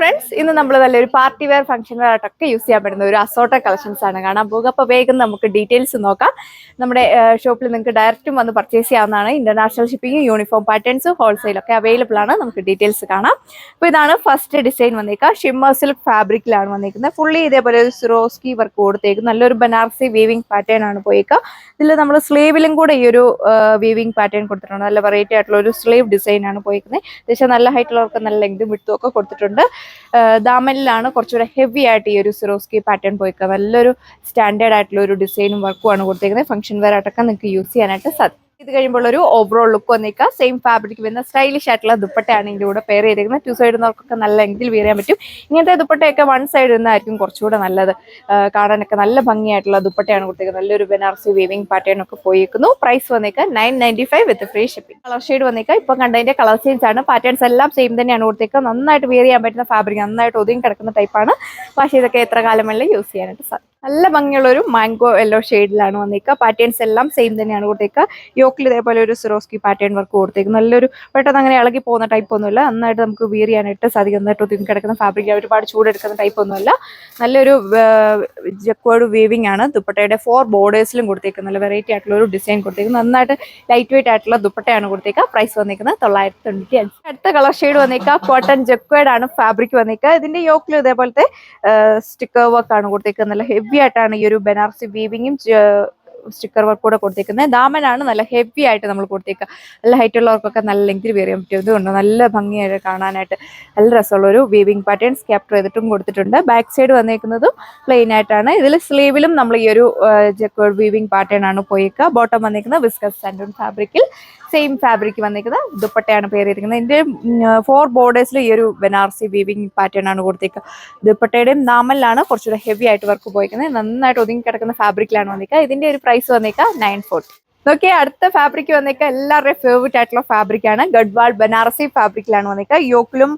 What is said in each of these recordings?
Friends, ഇന്ന് നമ്മൾ നല്ലൊരു പാർട്ടി വെയർ ഫംഗ്ഷൻ വെയർ ആയിട്ടൊക്കെ യൂസ് ചെയ്യാൻ പറ്റുന്ന ഒരു അസോർട്ട കളക്ഷൻസ് ആണ് കാണാൻ പോകുക. അപ്പോൾ വേഗം നമുക്ക് ഡീറ്റെയിൽസ് നോക്കാം. നമ്മുടെ ഷോപ്പിൽ നിങ്ങൾക്ക് ഡയറക്റ്റും വന്ന് പർച്ചേസ് ചെയ്യാവുന്നതാണ്. ഇന്റർനാഷണൽ ഷിപ്പിംഗ്, യൂണിഫോം പാറ്റേൺസ്, ഹോൾസെയിലൊക്കെ അവൈലബിൾ ആണ്. നമുക്ക് ഡീറ്റെയിൽസ് കാണാം. അപ്പോൾ ഇതാണ് ഫസ്റ്റ് ഡിസൈൻ വന്നേക്കുക. ഷിമ്മർ സിൽക്ക് ഫാബ്രിക്കിലാണ് വന്നിരിക്കുന്നത്. ഫുള്ളി ഇതേപോലെ ഒരു സിറോസ്കി വർക്ക് കൊടുത്തേക്കും. നല്ലൊരു ബനാറസി വീവിംഗ് പാറ്റേൺ ആണ് പോയേക്കുക. ഇതിൽ നമ്മൾ സ്ലീവിലും കൂടെ ഈ ഒരു വീവിംഗ് പാറ്റേൺ കൊടുത്തിട്ടുണ്ട്. നല്ല വെറൈറ്റി ആയിട്ടുള്ള ഒരു സ്ലീവ് ഡിസൈൻ ആണ് പോയിരിക്കുന്നത്. അത്യാവശ്യം നല്ല ഹൈറ്റുള്ളവർക്ക് നല്ല ലെങ്തും വിട്ടും ഒക്കെ കൊടുത്തിട്ടുണ്ട്. ദാമനിലാണ് കുറച്ചുകൂടെ ഹെവി ആയിട്ട് ഈ ഒരു സിറോസ്കി പാറ്റേൺ പോയിക്കുക. നല്ലൊരു സ്റ്റാൻഡേർഡ് ആയിട്ടുള്ള ഒരു ഡിസൈനും വർക്കും ആണ് കൊടുത്തേക്കുന്നത്. ഫംഗ്ഷൻ വെയർ ആയിട്ടൊക്കെ നിങ്ങൾക്ക് യൂസ് ചെയ്യാനായിട്ട് സാധിക്കും. ഇത് കഴിയുമ്പോൾ ഒരു ഓവറോൾ ലുക്ക് വന്നേക്കുക. സെയിം ഫാബ്രിക് വരുന്ന സ്റ്റൈലിഷ് ആയിട്ടുള്ള ദുപ്പട്ടയാണ് ഇതിൻ്റെ കൂടെ പെയർ ചെയ്തിരിക്കുന്നത്. 2 സൈഡ് നിന്നവർക്കൊക്കെ നല്ല ലെങ്തിൽ വെയർ ചെയ്യാൻ പറ്റും. ഇങ്ങനത്തെ ദുപ്പട്ടയൊക്കെ 1 സൈഡ് നിന്നായിരിക്കും കുറച്ചുകൂടെ നല്ലത്. കാണാനൊക്കെ നല്ല ഭംഗിയായിട്ടുള്ള ദുപ്പട്ടയാണ് കൊടുത്തേക്കുന്നത്. നല്ലൊരു ബനാറസി വീവിംഗ് പാറ്റേൺ ഒക്കെ പോയിരിക്കുന്നു. പ്രൈസ് വന്നേക്കുക 995 with free shipping. Colour shade വന്നേക്കുക. ഇപ്പം കണ്ടതിന്റെ കളർ ചേഞ്ച് ആണ്. പാറ്റേൺസ് എല്ലാം സെയിം തന്നെയാണ് കൊടുത്തേക്കുക. നന്നായിട്ട് വെയർ ചെയ്യാൻ പറ്റുന്ന ഫാബ്രിക്, നന്നായിട്ട് ഒതുങ്ങി കിടക്കുന്ന ടൈപ്പാണ്. പക്ഷേ ഇതൊക്കെ എത്ര കാലം വേണമെങ്കിലും യൂസ് ചെയ്യാനായിട്ട് സാധിക്കും. നല്ല ഭംഗിയുള്ള ഒരു മാംഗോ യെല്ലോ ഷെയ്ഡിലാണ് വന്നേക്കുക. പാറ്റേൺസ് എല്ലാം സെയിം തന്നെയാണ് കൊടുത്തേക്കുക. യോക്കിൽ ഇതേപോലെ ഒരു സിറോസ്കി പാറ്റേൺ വർക്ക് കൊടുത്തേക്കും. നല്ലൊരു പെട്ടെന്ന് അങ്ങനെ ഇളകി പോകുന്ന ടൈപ്പ് ഒന്നുമില്ല. നന്നായിട്ട് നമുക്ക് വെയർ ചെയ്യാനായിട്ട് സാധിക്കും. നന്നായിട്ട് ഒതുങ്ങി കിടക്കുന്ന ഫാബ്രിക്, ഒരുപാട് ചൂടെടുക്കുന്ന ടൈപ്പ് ഒന്നുമല്ല. നല്ലൊരു ജക്വേർഡ് വീവിംഗ് ആണ്. ദുപ്പട്ടയുടെ 4 ബോർഡേഴ്സിലും കൊടുത്തേക്കും. നല്ല വെറൈറ്റി ആയിട്ടുള്ള ഒരു ഡിസൈൻ കൊടുത്തേക്കും. നന്നായിട്ട് ലൈറ്റ് വെയിറ്റ് ആയിട്ടുള്ള ദുപ്പട്ടയാണ് കൊടുത്തേക്കുക. പ്രൈസ് വന്നേക്കുന്നത് 995. അടുത്ത കളർ ഷെയ്ഡ് വന്നേക്കുക. കോട്ടൺ ജക്വേർഡ് ആണ് ഫാബ്രിക് വന്നേക്കുക. ഇതിന്റെ യോക്കിൽ ഇതേപോലത്തെ സ്റ്റിക്കർ വർക്ക് ആണ് കൊടുത്തേക്കുന്നത്. നല്ല ഹെവി ആയിട്ടാണ് ഈ ഒരു ബനാറസി വീവിങ്ങും സ്റ്റിക്കർ വർക്ക് കൂടെ കൊടുത്തേക്കുന്നത്. ദാമനാണ് നല്ല ഹെവി ആയിട്ട് നമ്മൾ കൊടുത്തേക്കുക. നല്ല ഹൈറ്റ് ഉള്ളവർക്കൊക്കെ നല്ല ലെങ്തിൽ വെയർ ചെയ്യാൻ പറ്റും. ഇതുകൊണ്ട് നല്ല ഭംഗിയായിട്ട് കാണാനായിട്ട് നല്ല രസമുള്ള ഒരു വീവിംഗ് പാറ്റേൺ ക്യാപ്ചർ ചെയ്തിട്ടും കൊടുത്തിട്ടുണ്ട്. ബാക്ക് സൈഡ് വന്നേക്കുന്നതും പ്ലെയിൻ ആയിട്ടാണ്. ഇതിൽ സ്ലീവിലും നമ്മൾ ഈ ഒരു ജക്വേർഡ് വീവിംഗ് പാറ്റേൺ ആണ് പോയേക്കുക. ബോട്ടം വന്നേക്കുന്നത് വിസ്കസ് സാൻഡൂൺ ഫാബ്രിക്കിൽ സെയിം ഫാബ്രിക് വന്നിരിക്കുന്ന ദുപ്പട്ടയാണ് പേര് ചെയ്തിരിക്കുന്നത്. ഇതിന്റെ 4 ബോർഡേഴ്സിൽ ഈ ഒരു ബനാറസി വീവിംഗ് പാറ്റേൺ ആണ് കൊടുത്തേക്കുക. ദുപ്പട്ടയുടെയും നാമലിലാണ് കുറച്ചുകൂടെ ഹെവി ആയിട്ട് വർക്ക് പോയിരിക്കുന്നത്. നന്നായിട്ട് ഒതുങ്ങി കിടക്കുന്ന ഫാബ്രിക്കിലാണ് വന്നിരിക്കുക. ഇതിന്റെ ഒരു പ്രൈസ് വന്നേക്കുക 940. നോക്കിയാൽ അടുത്ത ഫാബ്രിക് വന്നേക്കുക എല്ലാവരുടെയും ഫേവറേറ്റ് ആയിട്ടുള്ള ഫാബ്രിക് ആണ്. ഗഡ്വാൾ ബനാറസി ഫാബ്രിക്കിലാണ് വന്നിരിക്കുക. യോക്കിലും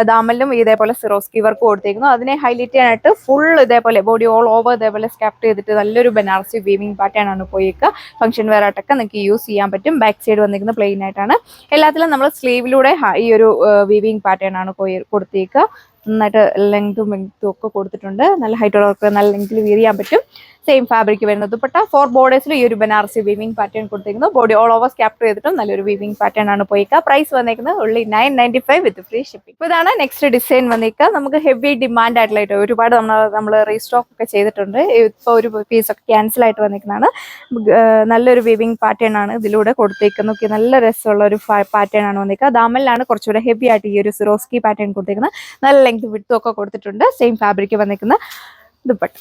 ദാമലിലും ഇതേപോലെ സിറോസ്കി വർക്ക് കൊടുത്തേക്കുന്നു. അതിനെ ഹൈലൈറ്റ് ചെയ്യാനായിട്ട് ഫുൾ ഇതേപോലെ ബോഡി ഓൾ ഓവർ ഇതേപോലെ സ്കാപ്റ്റ് ചെയ്തിട്ട് നല്ലൊരു ബനാറസി വീവിംഗ് പാറ്റേൺ ആണ് പോയേക്കുക. ഫംഗ്ഷൻ വെയർ ആയിട്ടൊക്കെ നിങ്ങൾക്ക് യൂസ് ചെയ്യാൻ പറ്റും. ബാക്ക് സൈഡ് വന്നിരിക്കുന്നത് പ്ലെയിൻ ആയിട്ടാണ്. എല്ലാത്തിലും നമ്മൾ സ്ലീവിലൂടെ ഈ ഒരു വീവിംഗ് പാറ്റേൺ ആണ് കൊടുത്തേക്കുക. നന്നായിട്ട് ലെങ്തും ഒക്കെ കൊടുത്തിട്ടുണ്ട്. നല്ല ഹൈറ്റ് ഉള്ളവർക്ക് നല്ല ലെങ്തിൽ വെയർ ചെയ്യാൻ പറ്റും. സെയിം ഫാബ്രിക് വരുന്നത് ദുപ്പട്ട 4 ബോർഡേഴ്സിൽ ഈ ഒരു ബനാറസി വീവിംഗ് പാറ്റേൺ കൊടുത്തിരിക്കുന്നു. ബോഡി ഓൾ ഓവർ ക്യാപ്ചർ ചെയ്തിട്ടും നല്ലൊരു വീവിംഗ് പാറ്റേൺ ആണ് പോയിക്കുക. പ്രൈസ് വന്നേക്കുന്നത് only 995 വിത്ത് ഫ്രീ ഷിപ്പിംഗ്. ഇപ്പോൾ ഇതാണ് നെക്സ്റ്റ് ഡിസൈൻ വന്നിരിക്കുക. നമുക്ക് ഹെവി ഡിമാൻഡ് ആയിട്ടുള്ള ഒരുപാട് നമ്മൾ റീസ്റ്റോക്ക് ഒക്കെ ചെയ്തിട്ടുണ്ട്. ഇപ്പോൾ ഒരു പീസ് ഒക്കെ ക്യാൻസൽ ആയിട്ട് വന്നിരിക്കുന്നതാണ്. നല്ലൊരു വീവിംഗ് പാറ്റേൺ ആണ് ഇതിലൂടെ കൊടുത്തേക്കുന്നത്. നല്ല രസമുള്ള ഒരു പാറ്റേൺ ആണ് വന്നിരിക്കുക. ദാമലിലാണ് കുറച്ചുകൂടെ ഹെവി ആയിട്ട് ഈ ഒരു സിറോസ്കി പാറ്റേൺ കൊടുത്തേക്കുന്നത്. നല്ല ലെങ്ത് വിട്ടും ഒക്കെ കൊടുത്തിട്ടുണ്ട്. സെയിം ഫാബ്രിക് വന്നിരിക്കുന്ന ദുപ്പട്ട.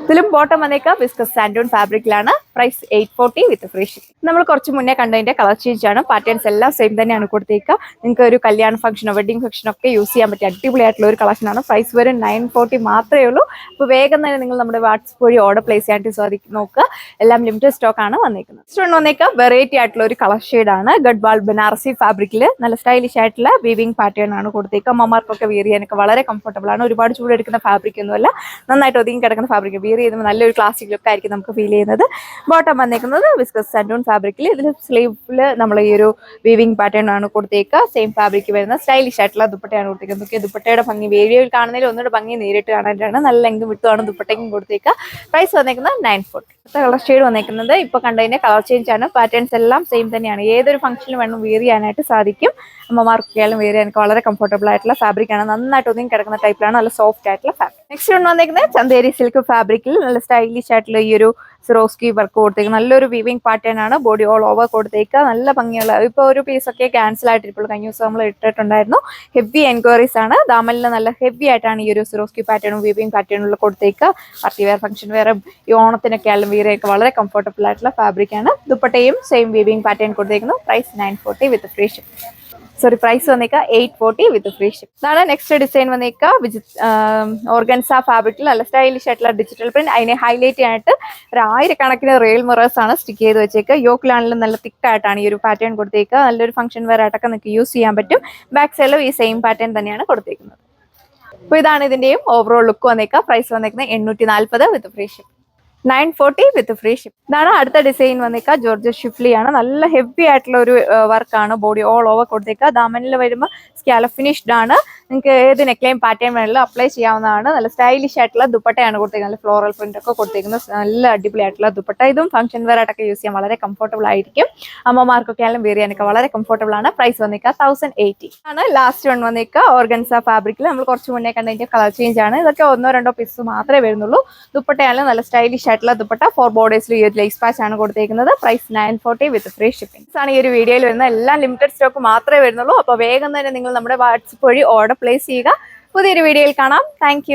ഇതിലും ബോട്ടം വന്നേക്കുക വിസ്കസ് സാൻഡൂൺ ഫാബ്രിക്കിലാണ്. പ്രൈസ് 840 വിത്ത് ഫ്രീ ഷിപ്പിംഗ്. നമ്മൾ കുറച്ച് മുന്നേ കണ്ടതിന്റെ കളർ ചേഞ്ച് ആണ്. പാറ്റേൺസ് എല്ലാം സെയിം തന്നെയാണ് കൊടുത്തേക്കുക. നിങ്ങൾക്ക് ഒരു കല്യാണ ഫംഗ്ഷനോ വെഡിങ് ഫംഗ്ഷനോ ഒക്കെ യൂസ് ചെയ്യാൻ പറ്റിയ അടിപൊളിയായിട്ടുള്ള ഒരു കളക്ഷനാണ്. പ്രൈസ് വരും 940 മാത്രമേ ഉള്ളൂ. അപ്പോൾ വേഗം തന്നെ നിങ്ങൾ നമ്മുടെ വാട്സ്ആപ്പ് വഴി ഓർഡർ പ്ലേസ് ചെയ്യാനായിട്ട് നോക്കുക. എല്ലാം ലിമിറ്റഡ് സ്റ്റോക്ക് ആണ് വന്നേക്കുന്നത്. നെക്സ്റ്റ് വന്നേക്കുക വെറൈറ്റി ആയിട്ടുള്ള ഒരു കളർ ഷെയ്ഡ് ആണ്. ഗഡ്വാൾ ബനാറസി ഫാബ്രിക്കിൽ നല്ല സ്റ്റൈലിഷ് ആയിട്ടുള്ള വീവിംഗ് പാറ്റേൺ ആണ് കൊടുത്തേക്കുക. അമ്മമാർക്കൊക്കെ വെയർ ചെയ്യാനൊക്കെ വളരെ കംഫർട്ടബിൾ ആണ്. ഒരുപാട് ചൂടെടുക്കുന്ന ഫാബ്രിക് ഒന്നുമല്ല. നന്നായിട്ട് ഒതുങ്ങി കിടക്കുന്ന ഫാബ്രിക് വെയർ ചെയ്യുമ്പോൾ നല്ലൊരു ക്ലാസിക് ലുക്ക് ആയിരിക്കും നമുക്ക് ഫീൽ ചെയ്യുന്നത്. ബോട്ടം വന്നേക്കുന്നത് വിസ്കസ് സാൻഡൂൺ ഫാബ്രിക്കിൽ. ഇതിൽ സ്ലീവിൽ നമ്മൾ ഈ ഒരു വീവിംഗ് പാറ്റേൺ ആണ് കൊടുത്തേക്കുക. സെയിം ഫാബ്രിക് വരുന്ന സ്റ്റൈലിഷ് ആയിട്ടുള്ള ദുപ്പട്ടയാണ് കൊടുത്തേക്കുന്നത്. ദുപ്പട്ടയുടെ ഭംഗി വീഡിയോയിൽ കാണുന്നതിൽ ഒന്നുകൂടെ ഭംഗി നേരിട്ട് കാണാനായിട്ടാണ്. നല്ല ലെങ്തും വിട്ടുമാണ് ദുപ്പട്ടയ്ക്കും കൊടുത്തേക്കുക. പ്രൈസ് വന്നേക്കുന്നത് 940. അടുത്ത കളർ ഷെയ്ഡ് വന്നേക്കുന്നത് ഇപ്പോൾ കണ്ടതിന്റെ കളർ ചേഞ്ച് ആണ്. പാറ്റേൺസ് എല്ലാം സെയിം തന്നെയാണ്. ഏതൊരു ഫംഗ്ഷനിലും വേണം വെയർ ചെയ്യാനായിട്ട് സാധിക്കും. അമ്മമാർക്കൊക്കെയാലും വെയർ ചെയ്യാനൊക്കെ വളരെ കംഫർട്ടബിൾ ആയിട്ടുള്ള ഫാബ്രിക് ആണ്. നന്നായിട്ട് ഒതുങ്ങി കിടക്കുന്ന ടൈപ്പിലാണ്. നല്ല സോഫ്റ്റ് ആയിട്ടുള്ള ഫാബ്രിക്. നെക്സ്റ്റ് വന്നേക്കുന്നത് ചന്തേരി സിൽക്ക് ഫാബ്രിക്കിൽ നല്ല സ്റ്റൈലിഷ് ആയിട്ടുള്ള ഈ ഒരു സിറോസ്കി വർക്ക് കൊടുത്തേക്ക്. നല്ലൊരു വീവിംഗ് പാറ്റേൺ ആണ്. ബോഡി ഓൾ ഓവർ കൊടുത്തേക്കുക. നല്ല ഭംഗിയുള്ള ഇപ്പോൾ ഒരു പീസൊക്കെ ക്യാൻസൽ ആയിട്ടിരിക്കുള്ളൂ. കഴിഞ്ഞ ദിവസം നമ്മൾ ഇട്ടിട്ടുണ്ടായിരുന്നു. ഹെവി എൻക്വയറീസ് ആണ്. ദാമലിൽ നല്ല ഹെവി ആയിട്ടാണ് ഈ ഒരു സിറോസ്കി പാറ്റേണും വീവിംഗ് പാറ്റേണുള്ള കൊടുത്തേക്കുക. പാർട്ടി വെയർ ഫംഗ്ഷൻ വെയർ ഈ ഓണത്തിനൊക്കെ ആയാലും വീരയൊക്കെ വളരെ കംഫർട്ടബിൾ ആയിട്ടുള്ള ഫാബ്രിക് ആണ്. ദുപ്പട്ടയും സെയിം വീവിംഗ് പാറ്റേൺ കൊടുത്തേക്കുന്നു. Price 940 with free shipping. Price വന്നേക്കുക 840 വിത്ത് ഫ്രീ ഷിപ്പ്. ഇതാണ് നെക്സ്റ്റ് ഡിസൈൻ വന്നേക്കുക. ഓർഗൻസ ഫാബ്രിക്കിൽ നല്ല സ്റ്റൈലിഷ് ആയിട്ടുള്ള ഡിജിറ്റൽ പ്രിന്റ്. അതിനെ ഹൈലൈറ്റ് ചെയ്യാനായിട്ട് 1000 റിയൽ മിറേഴ്സ് ആണ് സ്റ്റിക്ക് ചെയ്ത് വെച്ചേക്കുക. യോക്കിലാണെങ്കിലും നല്ല തിക്കായിട്ടാണ് ഈ ഒരു പാറ്റേൺ കൊടുത്തേക്കുക. നല്ലൊരു ഫംഗ്ഷൻ വെയർ ആയിട്ടൊക്കെ നിങ്ങൾക്ക് യൂസ് ചെയ്യാൻ പറ്റും. ബാക്ക് സൈഡിലും ഈ സെയിം പാറ്റേൺ തന്നെയാണ് കൊടുത്തേക്കുന്നത്. അപ്പോൾ ഇതാണ് ഇതിന്റെയും ഓവറോൾ ലുക്ക് വന്നേക്കുക. പ്രൈസ് വന്നേക്കുന്നത് 840 with free ship. 940 with free ship. ഇതാണ് അടുത്ത ഡിസൈൻ വന്നേക്കുക. ജോർജറ്റ് ഷിഫ്ലി ആണ്. നല്ല ഹെവി ആയിട്ടുള്ള ഒരു വർക്കാണ്. ബോഡി ഓൾ ഓവർ കൊടുത്തേക്കുക. ദാമനിൽ വരുമ്പോൾ സ്കാലപ്പ് ഫിനിഷ്ഡ് ആണ്. നിങ്ങൾക്ക് ഏത് നെക്ലൈൻ പാറ്റേൺ വേണമെങ്കിലും അപ്ലൈ ചെയ്യാവുന്നതാണ്. നല്ല സ്റ്റൈലിഷ് ആയിട്ടുള്ള ദുപ്പട്ടയാണ് കൊടുത്തേക്കുന്നത്. നല്ല ഫ്ലോറൽ പ്രിന്റ് ഒക്കെ കൊടുത്തേക്കുന്നത്. നല്ല അടിപൊളി ആയിട്ടുള്ള ദുപ്പട്ട. ഇതും ഫംഗ്ഷൻ വെയർ ആയിട്ടൊക്കെ യൂസ് ചെയ്യാൻ വളരെ കംഫർട്ടബിൾ ആയിരിക്കും. അമ്മമാർക്കൊക്കെ ആയാലും വെയർ ചെയ്യാനൊക്കെ വളരെ കംഫർട്ടബിൾ ആണ്. പ്രൈസ് വന്നേക്കുക 1080 ആണ്. ലാസ്റ്റ് വൺ വന്നേക്കുക ഓർഗൻസ ഫാബ്രിക്കിൽ. നമ്മൾ കുറച്ച് മുന്നേ കണ്ടതിന്റെ കളർ ചേഞ്ച് ആണ്. ഇതൊക്കെ 1-2 പീസ് മാത്രമേ വരുന്നുള്ളൂ. ദുപ്പട്ടയാണ് നല്ല സ്റ്റൈലിഷ് ആയിട്ടുള്ള ദുപ്പട്ട. 4 ബോർഡേഴ്സിൽ ഈ ഒരു ലേസ് പാച്ച് ആണ് കൊടുത്തേക്കുന്നത്. പ്രൈസ് 940 വിത്ത് ഫ്രീ ഷിപ്പിംഗ് ആണ്. ഈ ഒരു വീഡിയോയിൽ വരുന്ന എല്ലാം ലിമിറ്റഡ് സ്റ്റോക്ക് മാത്രമേ വരുന്നുള്ളൂ. അപ്പോൾ വേഗം തന്നെ നിങ്ങൾ നമ്മുടെ വാട്സ്ആപ്പ് വഴി ഓർഡർ പ്ലേസ് ചെയ്യുക. പുതിയൊരു വീഡിയോയിൽ കാണാം. താങ്ക്